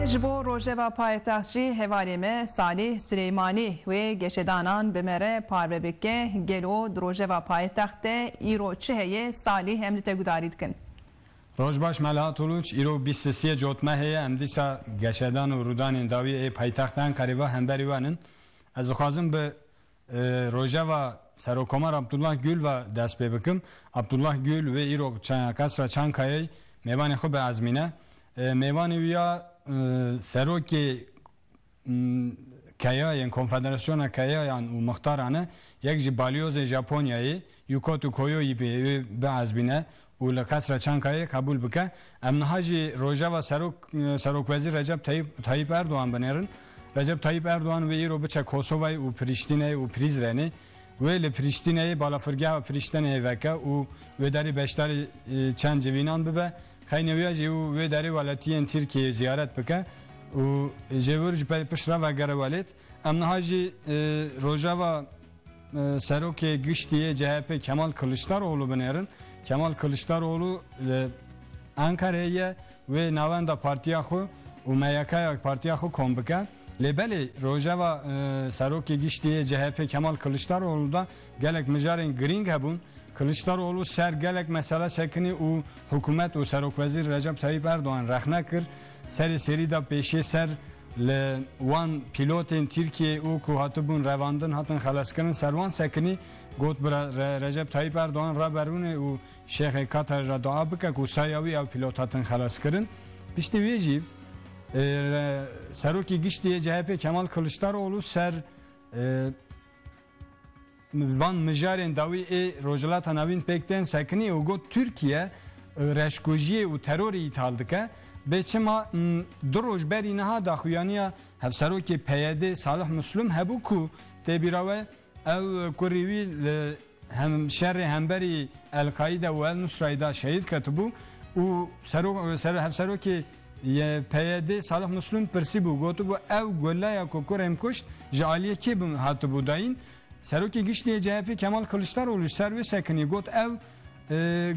Jibo Rojava payitaxtçı hevalime Salih Süleymani ve Geçedanan Bemere Parvebeke Gelo Rojava payitaxte İro Çiheye Salih emlite gudaritkin. Rojbaş Melahat Uluç İro 23 Cotmeheye emdisa Geçedan u Rudanên Dawî payitaxtan Kareva hemberiwanın ez dixwazim bi Rojava Serokomar Abdullah Gül ve dest pê bikim. Abdullah Gül ve İro Qasra Çankayê mêvanê xwe bi ezmîne. Mêvanê wiya serokê Kayayên Konfederasyona Kayayan û Mixtaran yek ji balyozê Japonyayê Yukotu Koyoyî bi ezmîne û li Qasra Çankayê kabul bike. Em niha jî Rojava Serokvezîr Recep Tayyip Erdoğan binêrin. Recep Tayyip Erdoğan ve îro biçe Kosovayê û Priştîneyê û Prizrenê ve li Priştîneyê balafirgeha Priştîneyê veke û wê derê beşdarî çend civînan bibe. Xeyneviya jî û wê derê welatiyên Tirkiyeyê ziyaret bike û jêwir ji piştre vegere welêt. Em niha jî Rojava Serokê Giştiyê CHP Kemal Kılıçdaroğlu binêrin. Kemal Kılıçdaroğlu Ankara'ya ye ve navenda partiya xwe û MYK'ya partiya xwe kom bike. Lebeli Rojava Serokê Giştiyê CHP Kemal Kılıçdaroğlu da gelek mijarên giring hebûn. Kılıçdaroğlu ser gelek mesele sekinî û hikûmet û Serokvezîr Recep Tayyip Erdoğan rexne kir. Serê serî da pêşê ser li wan pilotên Tirkiye û ku hatibûn revandin hatin xeleskirin ser wan sekinî got bi Recep Tayyip Erdoğan raberûne û Şêxê Katar ra dua bike ku saya wî ew pilot hatin xeleskirin. Piştî wê jî Serokê Giştiyê CHP Kemal Kılıçdaroğlu ser van mijarên dawî ê rojhilata navîn pêk tên sekinî û got Türkiye reşkujiyê û terorê îthal dike. Bêçima du roj berî niha daxuyaniya hevserokê PYD Salih Müslüm hebû ku têbîra we ew kurî wî li şerê hemberî El-Qaîde û El-Nusrayê da şehîd ketibû û hevserokê PYD Salih Müslüm pirsîbû gotibû ew goleya ku kurêm kuşt ji aliyê kê hatibû dayîn. Serokê Giştiyê CHP Kemal Kılıçdaroğlu ser wê sekinî got ew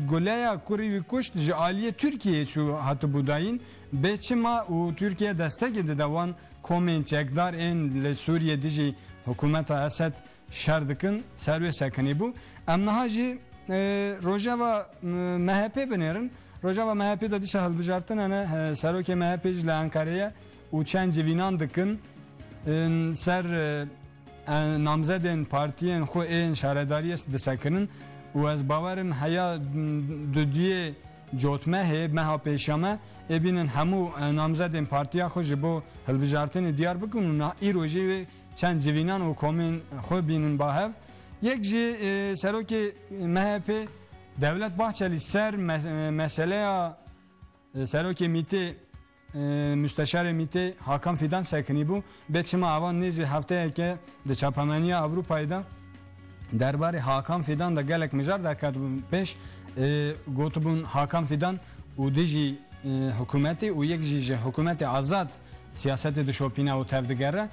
goleya kurî wî kuşt ji aliyê Tirkiyeyê çû hatibû dayîn. Bêçima û Tirkiye destekê dide wan komên çekdar ên li Sûriyê dijî hikûmeta Esed şer dikin ser wê sekinî bû. Em niha jî Rojava MHP binêrin. Rojava MHP da dîsa hilbijartin hene serokê MHP ji li Ankara'ya û çend civînan dikin ser namzedên partiyên xwe ên şaredariyê disekinin û ez bawerim heya dudiyê cotmehê meha pêşame ê bînin hemû namzedên partiya xwe ji bo hilbijartinê diyar bikin û îro jî wê çend civînan û komên xwe bînin bahev. Yek jî serokê MHP Devlet Bahçeli ser meseleya serokê Mîtê Müsteşarê Mîtê Hakan Fidan sekinî bû. Bêçima avan nêzî hefteyeke di çapemeniya Avrupayê da derbarê Hakan Fidan da gelek mijar derketibûn pêş gotibûn Hakan Fidan û dijî hikûmetê û yek jî ji hikûmetê azad siyasetê dişopîne û tevdigere.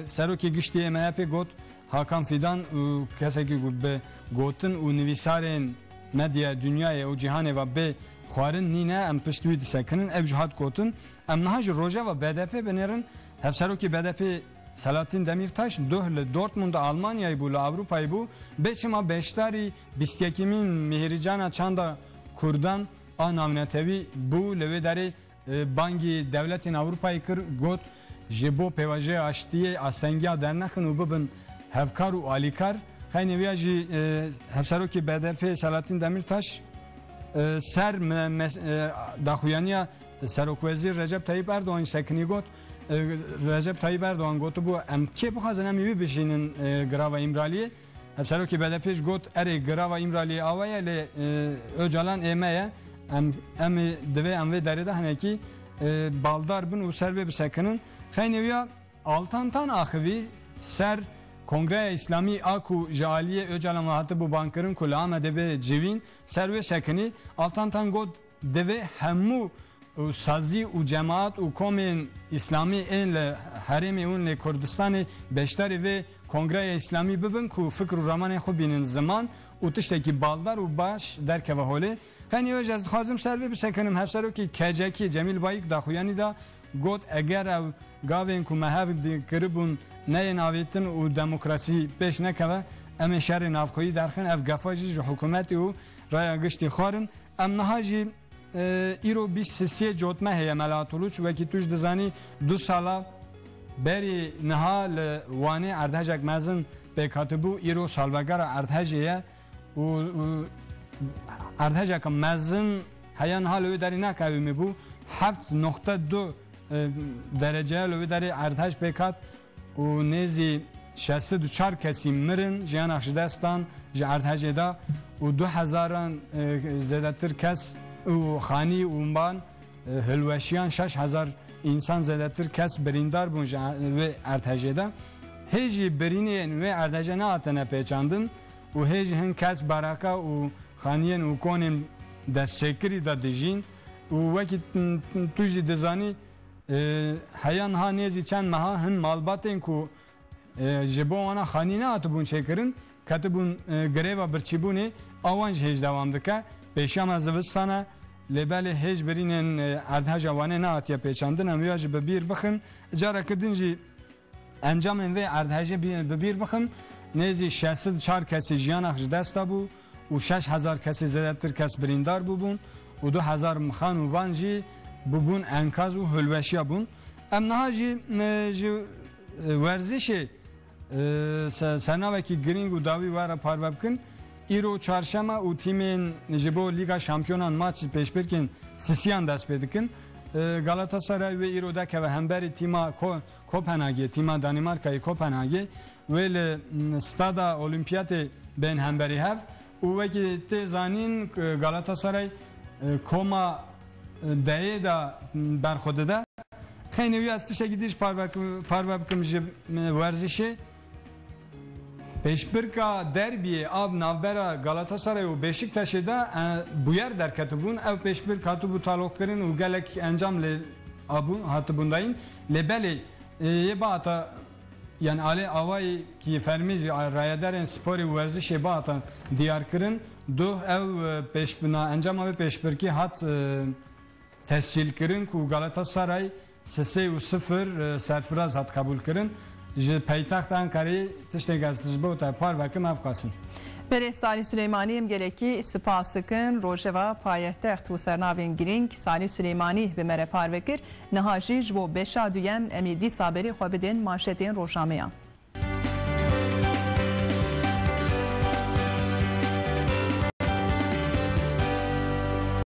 Serokê Giştiyê MHP got Hakan Fidan û kesekî bi gotin û nivîsarên medya dünyayê û cîhanê ve bê xwarin nîne em pişt wî disekinin ev ji hat gotin. Em niha ji Rojava BDP binêrin. Hevserokê BDP Selahattin Demirtaş duh li Dortmund'a Almanyayê bû li Avrupayê bû. Bêçima beşdarî bîstekîmîn mihîrcana çanda Kurdan a navnetewî bû li wê derê bangî devletên Avrupayê kir got ji bo pêvajoya aştiyê astengiya dernexin û bibin hevkar û alîkar. Xeyneviya jî hevserokê BDP Selahattin Demirtaş ser daxuyaniya Serokvezîr Recep Tayyip Erdoğan sekinî got Recep Tayyip Erdoğan gotibû em kê bixwazin em wî bijînin girava İmraliyê. Hevserokê BDP got erê girava İmraliyê ava ye lê Öcalan ême ye em divê em vê derê de hinekî baldar bin û ser wê bisekinin. Xeyneviya altantan axivî ser Kongreya İslami Aku Jaliye Öcalan hatibû bankirin ku li Amedê bê civîn ser wê sekinî altantan got divê hemû sazî û cemaat û komên İslamî ên li herêmê hûn lê Kurdistanê beşdarî vê Kongreya İslamî bibin ku fikr û ramanên xwe bînin ziman û tiştekî baldar û baş derkeve holê. Xenî ez dixwazim ser vê bisekinim hevserokê KCK Cemîl Bayîk daxuyanî da got eger ev gavên ku me hev kiribûn neyên avêtin û demokrasî pêş nekeve em ê şerê navxweyî derxin ev gefa jî ji hikûmetê û raya giştî xwarin em niha jî îro 23 cotme heye Melatuluç wekî tu ji dizanî 2 sala berî niha li Wanê erdhejek mezin pêk hatibû îro salvegera erdhejê ye û erdhejeka mezin heya niha li wê derê nekewî bû 7.2 dereceye li wê derê erdhej pêk hat û nêzî 64 kesî mirin jiyana ji destan ji erdhejê da û 2000 zêdetir kes û xanî û ban hilweşiyan 6000 insan zêdetir kes birîndar bûn ji wê erdhejê de hê jî birînên wê erdhejê nehatine pêçandin û hê jî hin kes baraka û xaniyên û konên destçêkirî da dijîn û wekî tu jî dizanî heya niha nêzî çend meha hin malbatên ku ji bo wana xanî nehatibûn çêkirin ketibûn girêva birçîbûnê awan ji hêj dewam dike pêşama zivistana lêbelê hêj birînên erdheja Wanê nehatiye pêçandin em ya jî bi bîr bixin careke din jî encamên vê erdhejê bi bîr bixin nêzî 64 kesî jiyanak ji dest da bû û 6000 kesî zêdetir kes birîndar bûbûn û 2000 mixan û van jî bûbûn enkaz û hilweşiya bûn em niha jî ji werzişê sernavekî giring û dawî were parve bikin îro çarşema û tîmên ji bo Lîga Şampiyonan maçî pêşbirkên Sisiyan dest pê dikin Galatasaray wê îro dekeve hemberî tîma Kopenhagê tîma Danimarkayê Kopenhagê wê li stada Olimpiyatê bên hemberî hev û wekî tê zanîn Galatasaray koma deyê da berxwe dide xeynî wî ez tişekî dîş parve bikim ji werzişê pêşbirka derbiyê av navbera Galatasaray û Beşiktaşê de bûyer derketibûn ev pêşbirk hatibû talokkirin û gelek encam lê hatibûn dayîn lêbelê yê bahata yani alê avayê ki fermî ji rayedarên sporê û werzişê bahata diyarkirin duh ev pêşbina encama wê pêşbirkî hat tescîlkirin ku Galatasaray 3-0 serfiraz hat kabul kirin ji peytaxta Ankara'yê tiştek ez ji bo te parvekim ev qasin. Berê Salî Süleymanî em gelekî spas dikin rojeva payextext û sernavên girîng Salî Süleymanî bi me re parve kir niha jî ji bo beşa duyem em ê dîsa berê xwe bidin manşetên rojnameyan.